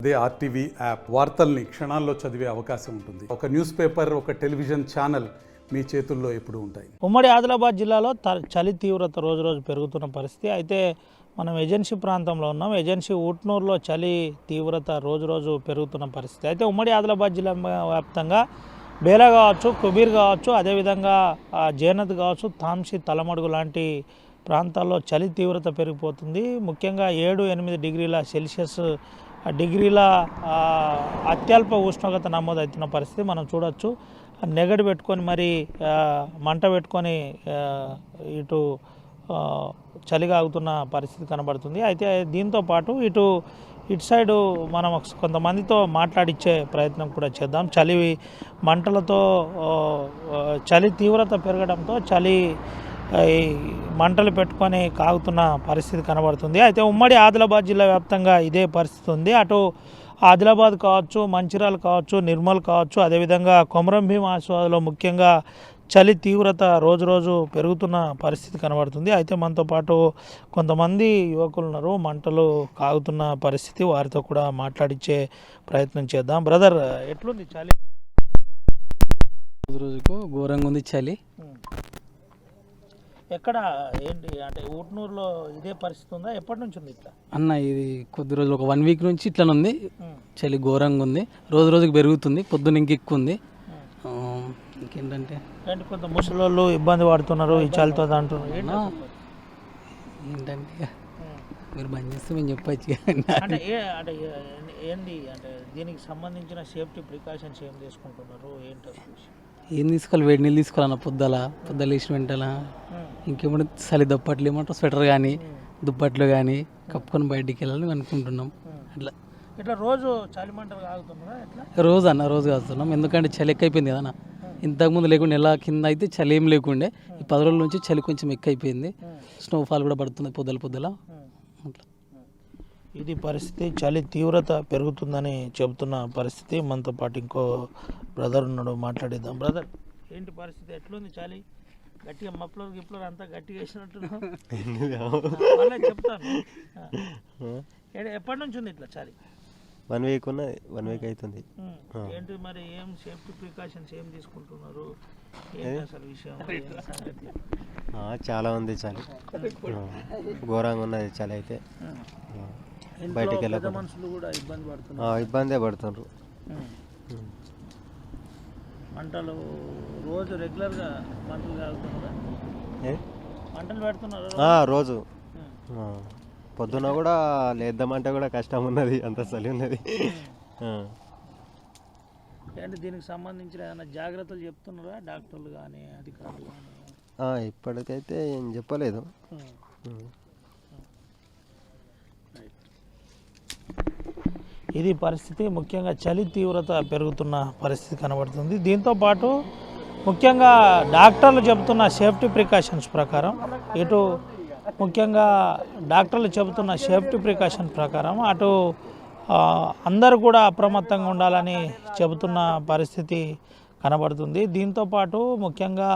అదే RTV app వార్తల్ని క్షణాల్లో చదివే అవకాశం ఉంటుంది. ఒక న్యూస్ పేపర్, ఒక టెలివిజన్ ఛానల్ మీ చేతుల్లో ఎప్పుడూ ఉంటాయి. ఉమ్మడి ఆదిలాబాద్ జిల్లాలో చలి తీవ్రత రోజు రోజు పెరుగుతున్న పరిస్థితి. అయితే మనం ఏజెన్సీ ప్రాంతంలో ఉన్నాం. ఏజెన్సీ ఊట్నూరులో చలి తీవ్రత రోజు రోజు పెరుగుతున్న పరిస్థితి. అయితే ఉమ్మడి ఆదిలాబాద్ జిల్లా వ్యాప్తంగా బేలా కావచ్చు, కుబీర్ కావచ్చు, అదేవిధంగా జేనత్ కావచ్చు, తాంసి, తలమడుగు లాంటి ప్రాంతాల్లో చలి తీవ్రత పెరిగిపోతుంది. ముఖ్యంగా 7-8 డిగ్రీల సెల్సియస్ డిగ్రీల అత్యల్ప ఉష్ణోగ్రత నమోదవుతున్న పరిస్థితి మనం చూడొచ్చు. నెగడి పెట్టుకొని మరి మంట పెట్టుకొని ఇటు చలిగా ఆగుతున్న పరిస్థితి కనబడుతుంది. అయితే దీంతో పాటు ఇటు సైడు మనం కొంతమందితో మాట్లాడించే ప్రయత్నం కూడా చేద్దాం. మంటలతో చలి తీవ్రత పెరగడంతో ఈ మంటలు పెట్టుకొని కాగుతున్న పరిస్థితి కనబడుతుంది. అయితే ఉమ్మడి ఆదిలాబాద్ జిల్లా వ్యాప్తంగా ఇదే పరిస్థితి ఉంది. అటు ఆదిలాబాద్ కావచ్చు, మంచిర్యాల కావచ్చు, నిర్మల్ కావచ్చు, అదేవిధంగా కొమరం భీం ఆసిఫాబాద్లో ముఖ్యంగా చలి తీవ్రత రోజు రోజు పెరుగుతున్న పరిస్థితి కనబడుతుంది. అయితే మనతో పాటు కొంతమంది యువకులు ఉన్నారు, మంటలు కాగుతున్న పరిస్థితి, వారితో కూడా మాట్లాడించే ప్రయత్నం చేద్దాం. బ్రదర్, ఎట్లుంది చలి? రోజు రోజుకు ఘోరంగా ఉంది చలి. ఎక్కడ ఏంటి అంటే ఊట్నూరులో ఇదే పరిస్థితి ఉందా? ఎప్పటి నుంచి ఉంది ఇట్లా? అన్న ఇది కొద్ది రోజులు ఒక 1 వీక్ నుంచి ఇట్లా ఉంది. చలి ఘోరంగా ఉంది, రోజు రోజుకి పెరుగుతుంది, పొద్దున్న ఇంకెక్కువ ఉంది. ఇంకేంటంటే కొంత ముసలోళ్ళు ఇబ్బంది పడుతున్నారు ఈ చలితో అంటున్నారు. ఏంటంటే మీరు బంద్ చేస్తే మేము చెప్పచ్చు. అంటే ఏంటి అంటే దీనికి సంబంధించిన సేఫ్టీ ప్రికాషన్స్ ఏం తీసుకుంటున్నారు ఏంటో? ఏం తీసుకోవాలి, వేడి నీళ్ళు తీసుకోవాలన్న పొద్దుల వేసిన వెంటనే. ఇంకేమంటే చలి దుప్పట్లు ఏమంటారు, స్వెటర్ కానీ దుప్పట్లు కానీ కప్పుకొని బయటికి వెళ్ళాలని అనుకుంటున్నాం. ఇట్లా రోజు చలి మంటలు కాగుతున్నారా? రోజు కాస్తున్నాం. ఎందుకంటే చలి ఎక్కువైపోయింది కదా. ఇంతకుముందు లేకుండా నెల కింద అయితే చలి ఏం లేకుండే, ఈ 10 రోజుల నుంచి చలి కొంచెం ఎక్కువైపోయింది. స్నోఫాల్ కూడా పడుతుంది పొద్దుల అట్లా. ఇది పరిస్థితి, చలి తీవ్రత పెరుగుతుందని చెబుతున్న పరిస్థితి. మనతో పాటు ఇంకో బ్రదర్ ఉన్నాడు, మాట్లాడిద్దాం. బ్రదర్, ఏంటి పరిస్థితి? ఎట్లుంది చలి? గట్టిగా మఫ్లర్ అంతా గట్టిగా వేసినట్టు చెప్తాను. ఎప్పటి నుంచి ఉంది ఇట్లా చలి? 1 వీక్ ఉన్నది, 1 వీక్ అవుతుంది. ఏంటి మరి ఏం సేఫ్టీ ప్రికాషన్స్ ఏం తీసుకుంటున్నారు? అసలు విషయం చాలా ఉంది చలి, ఘోరంగా ఉన్నది చలి. అయితే బయటికి వెళ్ళక మనుషులు కూడా ఇబ్బందే పడుతున్నారు. మంటలు రోజు రెగ్యులర్గా మంటలు కాగుతున్నారా? మంటలు పెడుతున్నారు రోజు. పొద్దున కూడా లేద్దామంటే కూడా కష్టం ఉన్నది, అంత చలి ఉన్నది. అంటే దీనికి సంబంధించిన ఏమైనా జాగ్రత్తలు చెప్తున్నారా డాక్టర్లు కానీ అధికారులు కానీ? ఇప్పటికైతే ఏం చెప్పలేదు. ఇది పరిస్థితి. ముఖ్యంగా చలి తీవ్రత పెరుగుతున్న పరిస్థితి కనబడుతుంది. దీంతోపాటు ముఖ్యంగా డాక్టర్లు చెబుతున్న సేఫ్టీ ప్రికాషన్స్ ప్రకారం అటు అందరూ కూడా అప్రమత్తంగా ఉండాలని చెబుతున్న పరిస్థితి కనబడుతుంది. దీంతోపాటు ముఖ్యంగా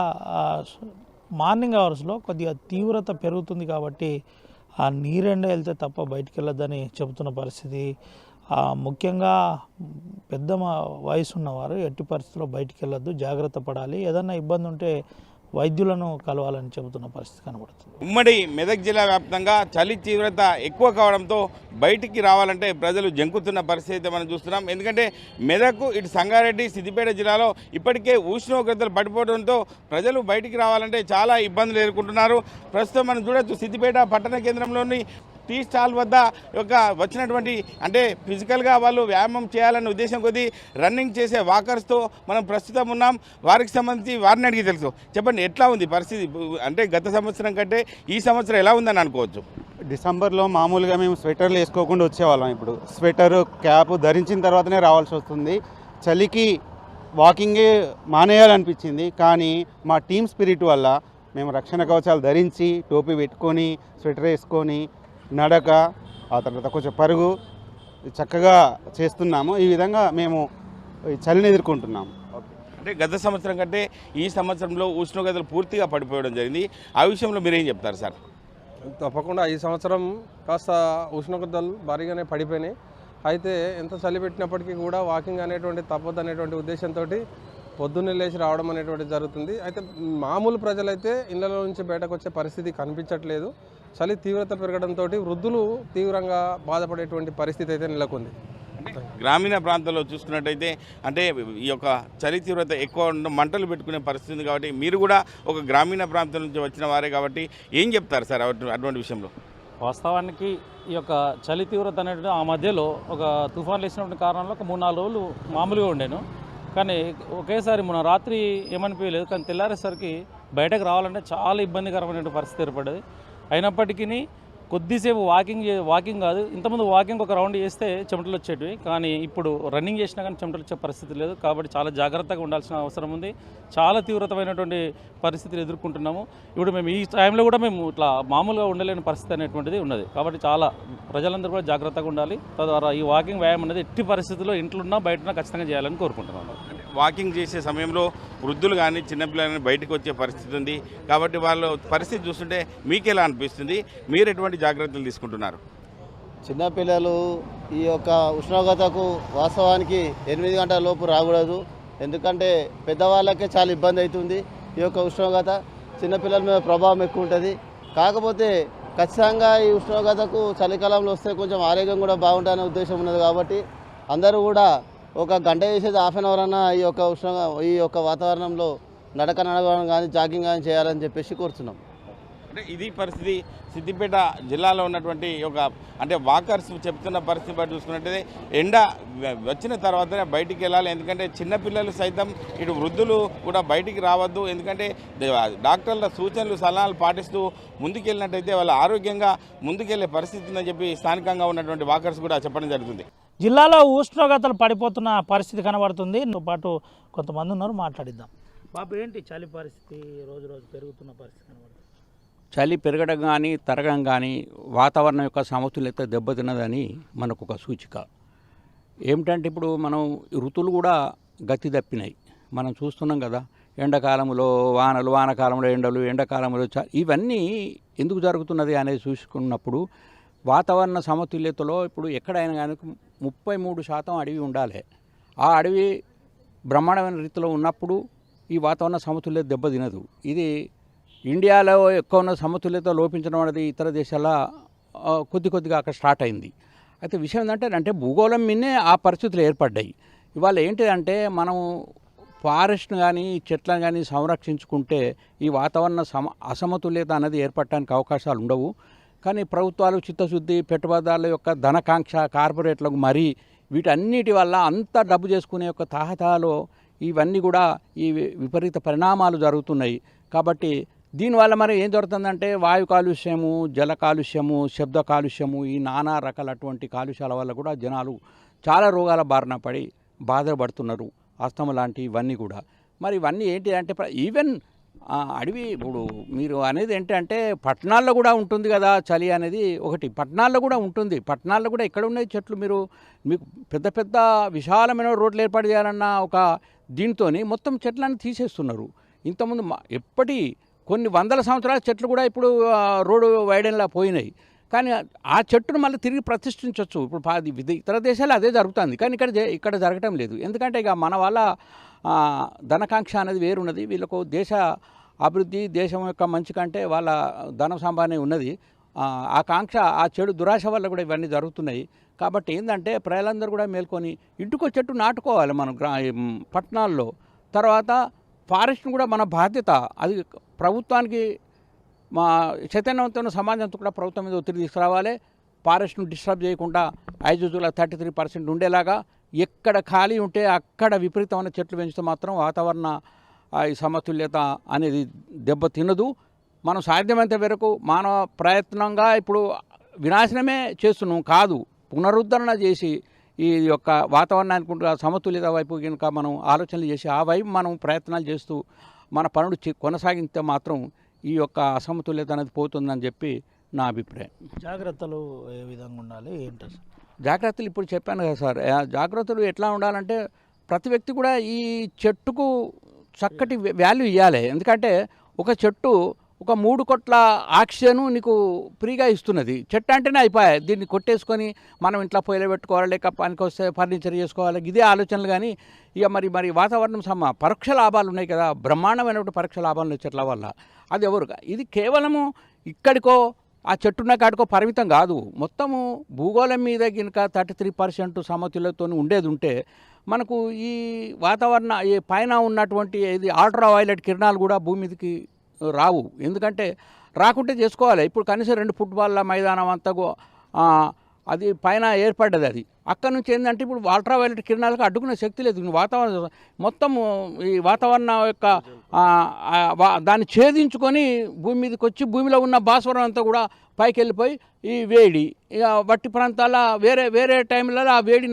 మార్నింగ్ అవర్స్లో కొద్దిగా తీవ్రత పెరుగుతుంది కాబట్టి ఆ నీరెండ వెళ్తే తప్ప బయటికి వెళ్ళొద్దని చెబుతున్న పరిస్థితి. ముఖ్యంగా పెద్ద వయసు ఉన్నవారు ఎట్టి పరిస్థితుల్లో బయటికి వెళ్ళొద్దు, జాగ్రత్త పడాలి. ఏదన్నా ఇబ్బంది ఉంటే వైద్యులను కలవాలని చెబుతున్న పరిస్థితి కనబడుతుంది. ఉమ్మడి మెదక్ జిల్లా వ్యాప్తంగా చలి తీవ్రత ఎక్కువ కావడంతో బయటికి రావాలంటే ప్రజలు జంకుతున్న పరిస్థితి మనం చూస్తున్నాం. ఎందుకంటే మెదక్, ఇటు సంగారెడ్డి, సిద్దిపేట జిల్లాలో ఇప్పటికే ఉష్ణోగ్రతలు పడిపోవడంతో ప్రజలు బయటికి రావాలంటే చాలా ఇబ్బందులు ఎదుర్కొంటున్నారు. ప్రస్తుతం మనం చూడొచ్చు, సిద్దిపేట పట్టణ కేంద్రంలోని టీ స్టాల్ వద్ద వచ్చినటువంటి అంటే ఫిజికల్గా వాళ్ళు వ్యాయామం చేయాలన్న ఉద్దేశం కొద్దీ రన్నింగ్ చేసే వాకర్స్తో మనం ప్రస్తుతం ఉన్నాం. వారికి సంబంధించి వారిని అడిగి తెలుసు. చెప్పండి, ఎట్లా ఉంది పరిస్థితి? అంటే గత సంవత్సరం కంటే ఈ సంవత్సరం ఎలా ఉందని అనుకోవచ్చు? డిసెంబర్లో మామూలుగా మేము స్వెటర్లు వేసుకోకుండా వచ్చేవాళ్ళం. ఇప్పుడు స్వెటరు, క్యాప్ ధరించిన తర్వాతనే రావాల్సి వస్తుంది. చలికి వాకింగే మానేయాలనిపించింది, కానీ మా టీమ్ స్పిరిట్ వల్ల మేము రక్షణ కవచాలు ధరించి, టోపీ పెట్టుకొని, స్వెటర్ వేసుకొని, నడక, ఆ తర్వాత కొంచెం పరుగు చక్కగా చేస్తున్నాము. ఈ విధంగా మేము చలిని ఎదుర్కొంటున్నాము. అంటే గత సంవత్సరం కంటే ఈ సంవత్సరంలో ఉష్ణోగ్రతలు పూర్తిగా పడిపోవడం జరిగింది. ఆ విషయంలో మీరేం చెప్తారు సార్? తప్పకుండా ఈ సంవత్సరం కాస్త ఉష్ణోగ్రతలు భారీగానే పడిపోయినాయి. అయితే ఎంత చలి పెట్టినప్పటికీ కూడా వాకింగ్ అనేటువంటి తప్పదు అనేటువంటి ఉద్దేశంతో పొద్దున్నే లేచి రావడం అనేటువంటి జరుగుతుంది. అయితే మామూలు ప్రజలైతే ఇళ్లలో నుంచి బయటకు వచ్చే పరిస్థితి కనిపించట్లేదు. చలి తీవ్రత పెరగడంతో వృద్ధులు తీవ్రంగా బాధపడేటువంటి పరిస్థితి అయితే నెలకొంది. గ్రామీణ ప్రాంతాల్లో చూసుకున్నట్టయితే అంటే ఈ యొక్క చలి తీవ్రత ఎక్కువ ఉండడం, మంటలు పెట్టుకునే పరిస్థితి ఉంది. కాబట్టి మీరు కూడా ఒక గ్రామీణ ప్రాంతం నుంచి వచ్చిన వారే కాబట్టి ఏం చెప్తారు సార్ అటువంటి విషయంలో? వాస్తవానికి ఈ యొక్క చలి తీవ్రత అనేది ఆ మధ్యలో ఒక తుఫాన్లు వేసినటువంటి కారణంలో ఒక 3-4 రోజులు మామూలుగా ఉండేను. కానీ ఒకేసారి మన రాత్రి ఏమనిపించలేదు, కానీ తెల్లారేసరికి బయటకు రావాలంటే చాలా ఇబ్బందికరమైన పరిస్థితి ఏర్పడ్డది. అయినప్పటికీ కొద్దిసేపు వాకింగ్ కాదు, ఇంతకుముందు వాకింగ్ ఒక రౌండ్ చేస్తే చెమటలు వచ్చేటివి, కానీ ఇప్పుడు రన్నింగ్ చేసినా కానీ చెమటలు వచ్చే పరిస్థితి లేదు. కాబట్టి చాలా జాగ్రత్తగా ఉండాల్సిన అవసరం ఉంది. చాలా తీవ్రతమైనటువంటి పరిస్థితులు ఎదుర్కొంటున్నాము. ఇప్పుడు మేము ఈ టైంలో కూడా మేము ఇట్లా మామూలుగా ఉండలేని పరిస్థితి అనేటువంటిది ఉన్నది. కాబట్టి చాలా ప్రజలందరూ కూడా జాగ్రత్తగా ఉండాలి. తద్వారా ఈ వాకింగ్ వ్యాయామం అనేది ఎట్టి పరిస్థితుల్లో ఇంట్లో ఉన్నా బయట ఉన్నా ఖచ్చితంగా చేయాలని కోరుకుంటున్నాను. వాకింగ్ చేసే సమయంలో వృద్ధులు కానీ చిన్నపిల్లలు కానీ బయటకు వచ్చే పరిస్థితి ఉంది. కాబట్టి వాళ్ళ పరిస్థితి చూస్తుంటే మీకు ఎలా అనిపిస్తుంది? మీరు ఎటువంటి జాగ్రత్తలు తీసుకుంటున్నారు? చిన్నపిల్లలు ఈ యొక్క ఉష్ణోగ్రతకు వాస్తవానికి 8 గంటల లోపు రాకూడదు. ఎందుకంటే పెద్దవాళ్ళకే చాలా ఇబ్బంది అవుతుంది. ఈ యొక్క ఉష్ణోగ్రత చిన్నపిల్లల మీద ప్రభావం ఎక్కువ ఉంటుంది. కాకపోతే ఖచ్చితంగా ఈ ఉష్ణోగ్రతకు చలికాలంలో వస్తే కొంచెం ఆరోగ్యం కూడా బాగుంటుందనే ఉద్దేశం ఉన్నది. కాబట్టి అందరూ కూడా ఒక గంట చేసేది హాఫ్ అన్ అవర్ అన్న ఈ యొక్క వాతావరణంలో నడవడం కానీ జాగింగ్ కానీ చేయాలని చెప్పేసి కోరుతున్నాం. అంటే ఇది పరిస్థితి సిద్దిపేట జిల్లాలో ఉన్నటువంటి ఒక అంటే వాకర్స్ చెప్తున్న పరిస్థితి బట్టి చూసుకున్నట్టయితే ఎండ వచ్చిన తర్వాతనే బయటికి వెళ్ళాలి. ఎందుకంటే చిన్నపిల్లలు సైతం ఇటు వృద్ధులు కూడా బయటికి రావద్దు. ఎందుకంటే డాక్టర్ల సూచనలు సలహాలు పాటిస్తూ ముందుకెళ్ళినట్టయితే వాళ్ళు ఆరోగ్యంగా ముందుకెళ్లే పరిస్థితి ఉందని చెప్పి స్థానికంగా ఉన్నటువంటి వాకర్స్ కూడా చెప్పడం జరుగుతుంది. జిల్లాలో ఉష్ణోగ్రతలు పడిపోతున్న పరిస్థితి కనబడుతుంది. పాటు కొంతమంది ఉన్నారు, మాట్లాడిద్దాం. బాబు, ఏంటి చలి పరిస్థితి రోజు రోజు పెరుగుతున్న పరిస్థితి కనబడుతుంది? చలి పెరగడం కానీ తరగడం కానీ వాతావరణం యొక్క సమతుల్యత దెబ్బతిన్నదని మనకు ఒక సూచిక. ఏమిటంటే ఇప్పుడు మనం ఋతువులు కూడా గతి తప్పినాయి. మనం చూస్తున్నాం కదా, ఎండాకాలంలో వానలు, వానకాలంలో ఎండలు, ఎండాకాలంలో ఇవన్నీ ఎందుకు జరుగుతున్నది అనేది చూసుకున్నప్పుడు వాతావరణ సమతుల్యతలో ఇప్పుడు ఎక్కడైనా కానీ 33% అడవి ఉండాలి. ఆ అడవి బ్రహ్మాండమైన రీతిలో ఉన్నప్పుడు ఈ వాతావరణ సమతుల్యత దెబ్బతినదు. ఇది ఇండియాలో ఎక్కువ ఉన్న సమతుల్యత లోపించడం అనేది ఇతర దేశాల కొద్దిగా అక్కడ స్టార్ట్ అయింది. అయితే విషయం ఏంటంటే భూగోళం మీదే ఆ పరిస్థితులు ఏర్పడ్డాయి. ఇవాళ ఏంటిదంటే మనం ఫారెస్ట్ను కానీ చెట్లను కానీ సంరక్షించుకుంటే ఈ వాతావరణ అసమతుల్యత అనేది ఏర్పడటానికి అవకాశాలు ఉండవు. కానీ ప్రభుత్వాలు చిత్తశుద్ధి, పెట్టుబడిదారుల యొక్క ధనకాంక్ష, కార్పొరేట్లకు మరి వీటన్నిటి వల్ల అంత డబ్బు చేసుకునే యొక్క తాహతాలో ఇవన్నీ కూడా ఈ విపరీత పరిణామాలు జరుగుతున్నాయి. కాబట్టి దీనివల్ల మరి ఏం జరుగుతుందంటే వాయు కాలుష్యము, జల కాలుష్యము, శబ్ద కాలుష్యము, ఈ నానా రకాలటువంటి కాలుష్యాల వల్ల కూడా జనాలు చాలా రోగాల బారిన పడి బాధపడుతున్నారు. అస్తమ లాంటి ఇవన్నీ కూడా మరి ఇవన్నీ ఏంటి అంటే ఈవెన్ అడవి ఇప్పుడు మీరు అనేది ఏంటంటే పట్టణాల్లో కూడా ఉంటుంది కదా చలి అనేది. ఒకటి పట్టణాల్లో కూడా ఉంటుంది. పట్టణాల్లో కూడా ఎక్కడ ఉన్నాయి చెట్లు? మీకు పెద్ద పెద్ద విశాలమైన రోడ్లు ఏర్పాటు చేయాలన్న ఒక దీంతో మొత్తం చెట్లను తీసేస్తున్నారు. ఇంతకుముందు కొన్ని వందల సంవత్సరాల చెట్లు కూడా ఇప్పుడు రోడ్డు వైడెన్లా పోయినాయి. కానీ ఆ చెట్టును మళ్ళీ తిరిగి ప్రతిష్ఠించవచ్చు. ఇప్పుడు ఇతర దేశాలు అదే జరుగుతుంది, కానీ ఇక్కడ జరగటం లేదు. ఎందుకంటే ఇక మన వాళ్ళ ధనకాంక్ష అనేది వేరున్నది. వీళ్ళకు దేశ అభివృద్ధి, దేశం యొక్క మంచి కంటే వాళ్ళ ధన సంపాదన ఉన్నది. ఆ కాంక్ష, ఆ చెడు దురాశ వల్ల కూడా ఇవన్నీ జరుగుతున్నాయి. కాబట్టి ఏంటంటే ప్రజలందరూ కూడా మేల్కొని ఇంటికో చెట్టు నాటుకోవాలి మనం పట్టణాల్లో. తర్వాత ఫారెస్ట్ను కూడా మన బాధ్యత. అది ప్రభుత్వానికి మా చైతన్యవంతమైన సమాజంతో కూడా ప్రభుత్వం మీద ఒత్తిడి తీసుకురావాలి. ఫారెస్ట్ను డిస్టర్బ్ చేయకుండా 5-33% ఉండేలాగా ఎక్కడ ఖాళీ ఉంటే అక్కడ విపరీతమైన చెట్లు పెంచితే మాత్రం వాతావరణ ఈ సమతుల్యత అనేది దెబ్బతినదు. మనం సాధ్యమైనంత వరకు మానవ ప్రయత్నంగా ఇప్పుడు వినాశనమే చేస్తున్నాం కాదు, పునరుద్ధరణ చేసి ఈ యొక్క వాతావరణానికి సమతుల్యత వైపు కనుక మనం ఆలోచనలు చేసి ఆ వైపు మనం ప్రయత్నాలు చేస్తూ మన పనులు కొనసాగితే మాత్రం ఈ యొక్క అసమతుల్యత అనేది పోతుందని చెప్పి నా అభిప్రాయం. జాగ్రత్తలు ఏ విధంగా ఉండాలి ఏంటి? జాగ్రత్తలు ఇప్పుడు చెప్పాను కదా సార్. జాగ్రత్తలు ఎట్లా ఉండాలంటే ప్రతి వ్యక్తి కూడా ఈ చెట్టుకు చక్కటి వాల్యూ ఇవ్వాలి. ఎందుకంటే ఒక చెట్టు ఒక 3 కోట్ల ఆక్సిజన్ నీకు ఫ్రీగా ఇస్తున్నది. చెట్టు అంటేనే అయిపోయాయి. దీన్ని కొట్టేసుకొని మనం ఇంట్లో పొయ్యిలో పెట్టుకోవాలి, లేక పనికి వస్తే ఫర్నిచర్ చేసుకోవాలి, ఇదే ఆలోచనలు. కానీ ఇక మరి వాతావరణం పరోక్ష లాభాలు ఉన్నాయి కదా, బ్రహ్మాండమైనటువంటి పరోక్ష లాభాలు ఉన్నాయి చెట్ల వల్ల. అది ఎవరుగా ఇది కేవలము ఇక్కడికో ఆ చెట్టున్న కాడికో పరిమితం కాదు. మొత్తము భూగోళం మీద గినక 33% సమతుల్యతతో ఉండేది ఉంటే మనకు ఈ వాతావరణ ఈ పైన ఉన్నటువంటి ఇది అల్ట్రా వైలెట్ కిరణాలు కూడా భూమి మీదకి రావు. ఎందుకంటే రాకుంటే చేసుకోవాలి. ఇప్పుడు కనీసం 2 ఫుట్బాల్ల మైదానం అంతా అది పైన ఏర్పడ్డది. అది అక్కడ నుంచి ఏంటంటే ఇప్పుడు అల్ట్రా వైలెట్ కిరణాలకు అడ్డుకునే శక్తి లేదు. వాతావరణం మొత్తము ఈ వాతావరణం యొక్క దాన్ని ఛేదించుకొని భూమి మీదకి వచ్చి భూమిలో ఉన్న భాస్వరం అంతా కూడా పైకి వెళ్ళిపోయి ఈ వేడి ఇక వట్టి ప్రాంతాల వేరే టైంలలో ఆ వేడి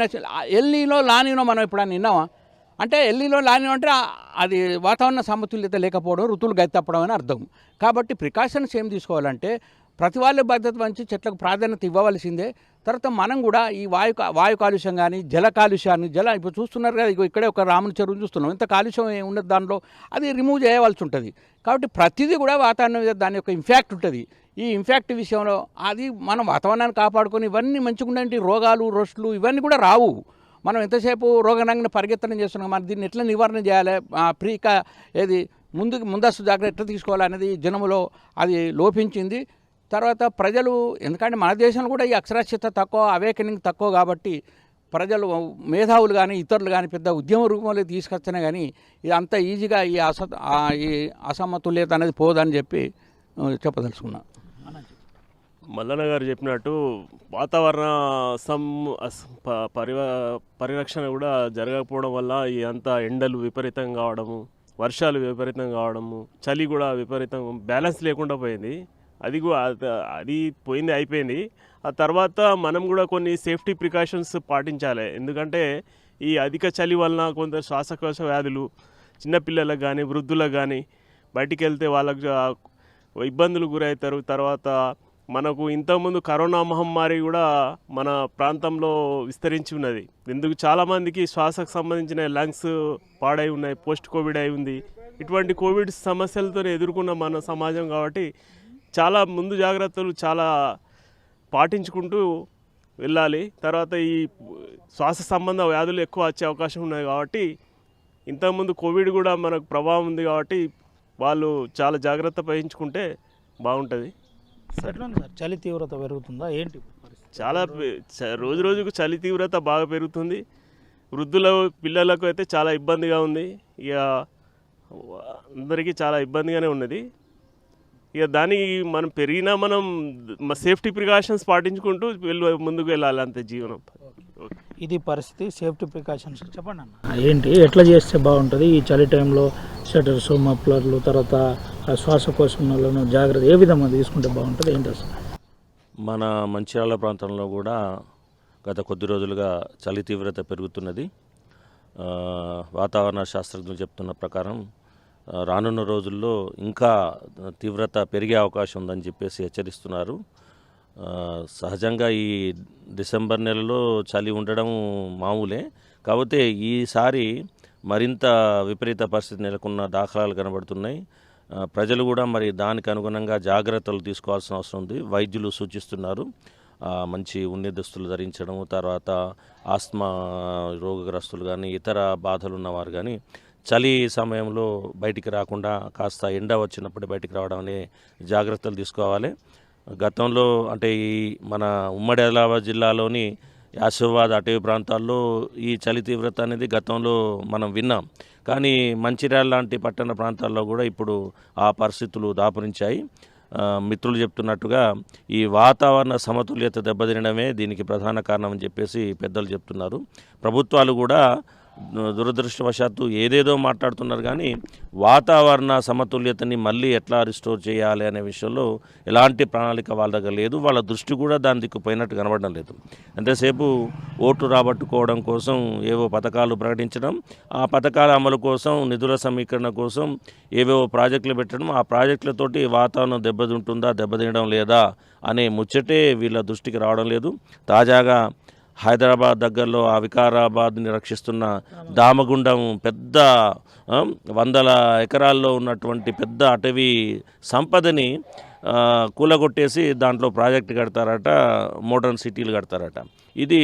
ఎల్నీనో లానీనో మనం ఎప్పుడన్నా విన్నామా? అంటే ఎల్నీనో లానీనో అంటే అది వాతావరణ సమతుల్యత లేకపోవడం, ఋతువులు గతి తప్పడం అని అర్థం. కాబట్టి ప్రికాషన్స్ ఏం తీసుకోవాలంటే ప్రతి వాళ్ళ బాధ్యత వహించి చెట్లకు ప్రాధాన్యత ఇవ్వవలసిందే. తర్వాత మనం కూడా ఈ వాయు కాలుష్యం కానీ జల కాలుష్యాన్ని ఇప్పుడు చూస్తున్నారు కదా, ఇక్కడే ఒక రాముని చెరువుని చూస్తున్నాం, ఎంత కాలుష్యం ఉన్నది దానిలో, అది రిమూవ్ చేయవలసి ఉంటుంది. కాబట్టి ప్రతిదీ కూడా వాతావరణం మీద దాని యొక్క ఇంపాక్ట్ ఉంటుంది. ఈ ఇంపాక్ట్ విషయంలో అది మనం వాతావరణాన్ని కాపాడుకొని ఇవన్నీ మంచిగా ఉండే రోగాలు రొస్టులు ఇవన్నీ కూడా రావు. మనం ఎంతసేపు రోగరంగన పరిగెత్తనం చేస్తున్నాం. మరి దీన్ని ఎట్లా నివారణ చేయాలి, ముందస్తు జాగ్రత్త ఎట్లా తీసుకోవాలనేది జనములో అది లోపించింది. తర్వాత ప్రజలు, ఎందుకంటే మన దేశంలో కూడా ఈ అక్షరాస్యత తక్కువ, అవేకనింగ్ తక్కువ, కాబట్టి ప్రజలు మేధావులు కానీ ఇతరులు కానీ పెద్ద ఉద్యమ రూపంలో తీసుకొచ్చినా కానీ ఇది అంత ఈజీగా ఈ అసమతుల్యత అనేది పోదని చెప్పి చెప్పదలుచుకున్నా. మల్లన్న గారు చెప్పినట్టు వాతావరణ పరిరక్షణ కూడా జరగకపోవడం వల్ల ఈ అంతా ఎండలు విపరీతంగా కావడము, వర్షాలు విపరీతంగా కావడము, చలి కూడా విపరీతం బ్యాలెన్స్ లేకుండా పోయింది. అది పోయింది, అయిపోయింది. ఆ తర్వాత మనం కూడా కొన్ని సేఫ్టీ ప్రికాషన్స్ పాటించాలి. ఎందుకంటే ఈ అధిక చలి వలన కొంత శ్వాసకోశ వ్యాధులు చిన్నపిల్లలకు కానీ వృద్ధులకు కానీ బయటికి వెళ్తే వాళ్ళకు ఇబ్బందులు గురవుతారు. తర్వాత మనకు ఇంతకుముందు కరోనా మహమ్మారి కూడా మన ప్రాంతంలో విస్తరించి ఉన్నది. ఎందుకు చాలామందికి శ్వాసకు సంబంధించిన లంగ్స్ పాడై ఉన్నాయి, పోస్ట్ కోవిడ్ అయి ఉంది. ఇటువంటి కోవిడ్ సమస్యలతో ఎదుర్కొన్న మన సమాజం కాబట్టి చాలా ముందు జాగ్రత్తలు చాలా పాటించుకుంటూ వెళ్ళాలి. తర్వాత ఈ శ్వాస సంబంధ వ్యాధులు ఎక్కువ వచ్చే అవకాశం ఉన్నాయి కాబట్టి ఇంతకుముందు కోవిడ్ కూడా మనకు ప్రభావం ఉంది కాబట్టి వాళ్ళు చాలా జాగ్రత్త వహించుకుంటే బాగుంటుంది. సార్ చలి తీవ్రత పెరుగుతుందా ఏంటి? చాలా రోజు రోజుకు చలి తీవ్రత బాగా పెరుగుతుంది. పిల్లలకు అయితే చాలా ఇబ్బందిగా ఉంది. ఇక అందరికీ చాలా ఇబ్బందిగానే ఉన్నది. ఇక దానికి మనం సేఫ్టీ ప్రికాషన్స్ పాటించుకుంటూ ముందుకు వెళ్ళాలి, అంతే జీవనం. ఇది పరిస్థితి. సేఫ్టీ ప్రికాషన్స్ చెప్పండి అన్న, ఏంటి ఎట్లా చేస్తే బాగుంటుంది ఈ చలి టైంలో? షటర్స్, మఫ్లర్లు, తర్వాత శ్వాసకోశంలో జాగ్రత్త ఏ విధంగా తీసుకుంటే బాగుంటుంది, ఏంటి అసలు? మన మంచిర్యాల ప్రాంతంలో కూడా గత కొద్ది రోజులుగా చలి తీవ్రత పెరుగుతున్నది. వాతావరణ శాస్త్రజ్ఞులు చెప్తున్న ప్రకారం రానున్న రోజుల్లో ఇంకా తీవ్రత పెరిగే అవకాశం ఉందని చెప్పేసి హెచ్చరిస్తున్నారు. సహజంగా ఈ డిసెంబర్ నెలలో చలి ఉండడం మామూలే, కాకపోతే ఈసారి మరింత విపరీత పరిస్థితి నెలకొన్న దాఖలాలు కనబడుతున్నాయి. ప్రజలు కూడా మరి దానికి అనుగుణంగా జాగ్రత్తలు తీసుకోవాల్సిన అవసరం ఉంది. వైద్యులు సూచిస్తున్నారు మంచి ఉన్ని దుస్తులు ధరించడం, తర్వాత ఆస్మా రోగగ్రస్తులు కానీ ఇతర బాధలు ఉన్నవారు కానీ చలి సమయంలో బయటికి రాకుండా కాస్త ఎండ వచ్చినప్పుడు బయటికి రావడం అనే జాగ్రత్తలు తీసుకోవాలి. గతంలో అంటే ఈ మన ఉమ్మడి ఆదిలాబాద్ జిల్లాలోని ఆసిఫాబాద్ అటవీ ప్రాంతాల్లో ఈ చలి తీవ్రత అనేది గతంలో మనం విన్నాం. కానీ మంచిర్యాల లాంటి పట్టణ ప్రాంతాల్లో కూడా ఇప్పుడు ఆ పరిస్థితులు దాపురించాయి. మిత్రులు చెప్తున్నట్టుగా ఈ వాతావరణ సమతుల్యత దెబ్బతినడమే దీనికి ప్రధాన కారణం అని చెప్పేసి పెద్దలు చెప్తున్నారు. ప్రభుత్వాలు కూడా దురదృష్టవశాత్తు ఏదేదో మాట్లాడుతున్నారు, కానీ వాతావరణ సమతుల్యతని మళ్ళీ ఎట్లా రిస్టోర్ చేయాలి అనే విషయంలో ఎలాంటి ప్రణాళిక వాళ్ళ దగ్గర లేదు. వాళ్ళ దృష్టి కూడా దాని దిక్కు పోయినట్టు కనబడడం లేదు. ఎంతసేపు ఓటు రాబట్టుకోవడం కోసం ఏవో పథకాలు ప్రకటించడం, ఆ పథకాల అమలు కోసం నిధుల సమీకరణ కోసం ఏవేవో ప్రాజెక్టులు పెట్టడం, ఆ ప్రాజెక్టులతోటి వాతావరణం దెబ్బతింటుందా దెబ్బతినడం లేదా అనే ముచ్చటే వీళ్ళ దృష్టికి రావడం లేదు. తాజాగా హైదరాబాద్ దగ్గరలో ఆ వికారాబాద్ని రక్షిస్తున్న దామగుండం పెద్ద వందల ఎకరాల్లో ఉన్నటువంటి పెద్ద అటవీ సంపదని కూలగొట్టేసి దాంట్లో ప్రాజెక్ట్ కడతారట, మోడర్న్ సిటీలు కడతారట. ఇది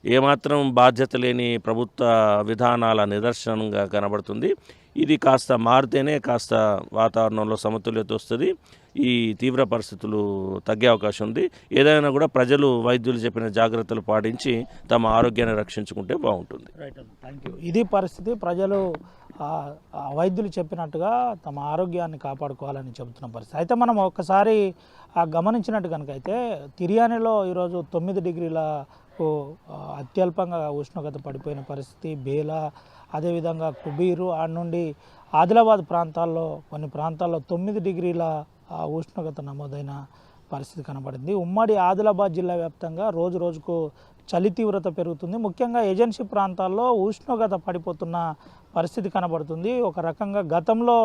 ఏమాత్రం బాధ్యత లేని ప్రభుత్వ విధానాల నిదర్శనంగా కనబడుతుంది. ఇది కాస్త మారితేనే కాస్త వాతావరణంలో సమతుల్యత వస్తుంది, ఈ తీవ్ర పరిస్థితులు తగ్గే అవకాశం ఉంది. ఏదైనా కూడా ప్రజలు వైద్యులు చెప్పిన జాగ్రత్తలు పాటించి తమ ఆరోగ్యాన్ని రక్షించుకుంటే బాగుంటుంది. ఇది పరిస్థితి. ప్రజలు వైద్యులు చెప్పినట్టుగా తమ ఆరోగ్యాన్ని కాపాడుకోవాలని చెబుతున్న పరిస్థితి. అయితే మనం ఒక్కసారి గమనించినట్టు కనుక అయితే తిర్యానీలో ఈరోజు 9 డిగ్రీలకు అత్యల్పంగా ఉష్ణోగ్రత పడిపోయిన పరిస్థితి. బేలా, అదేవిధంగా కుబీరు, ఆడ నుండి ఆదిలాబాద్ ప్రాంతాల్లో కొన్ని ప్రాంతాల్లో 9 డిగ్రీల ఉష్ణోగ్రత నమోదైన పరిస్థితి కనబడింది. ఉమ్మడి ఆదిలాబాద్ జిల్లా వ్యాప్తంగా రోజు రోజుకు చలి తీవ్రత పెరుగుతుంది. ముఖ్యంగా ఏజెన్సీ ప్రాంతాల్లో ఉష్ణోగ్రత పడిపోతున్న పరిస్థితి కనబడుతుంది. ఒక రకంగా గతంలో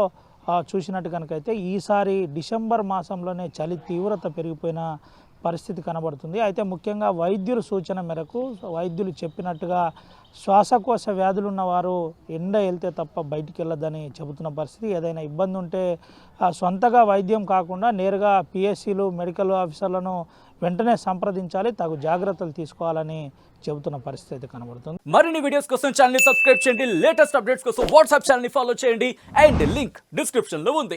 చూసినట్టు కనుకైతే ఈసారి డిసెంబర్ మాసంలోనే చలి తీవ్రత పెరిగిపోయిన పరిస్థితి కనబడుతుంది. అయితే ముఖ్యంగా వైద్యుల సూచన మేరకు వైద్యులు చెప్పినట్టుగా శ్వాసకోశ వ్యాధులు ఉన్నవారు ఎండ వెళ్తే తప్ప బయటికి వెళ్ళొద్దని చెబుతున్న పరిస్థితి. ఏదైనా ఇబ్బంది ఉంటే సొంతగా వైద్యం కాకుండా నేరుగా పిఎస్సీలు, మెడికల్ ఆఫీసర్లను వెంటనే సంప్రదించాలి, తగు జాగ్రత్తలు తీసుకోవాలని చెబుతున్న పరిస్థితి అయితే కనబడుతుంది. మరిన్ని వీడియోస్ కోసం ఛానల్ ని సబ్స్క్రైబ్ చేయండి, లేటెస్ట్ అప్డేట్స్ కోసం వాట్సాప్ ఛానల్ ని ఫాలో చేయండి అండ్ లింక్ డిస్క్రిప్షన్ లో ఉంది.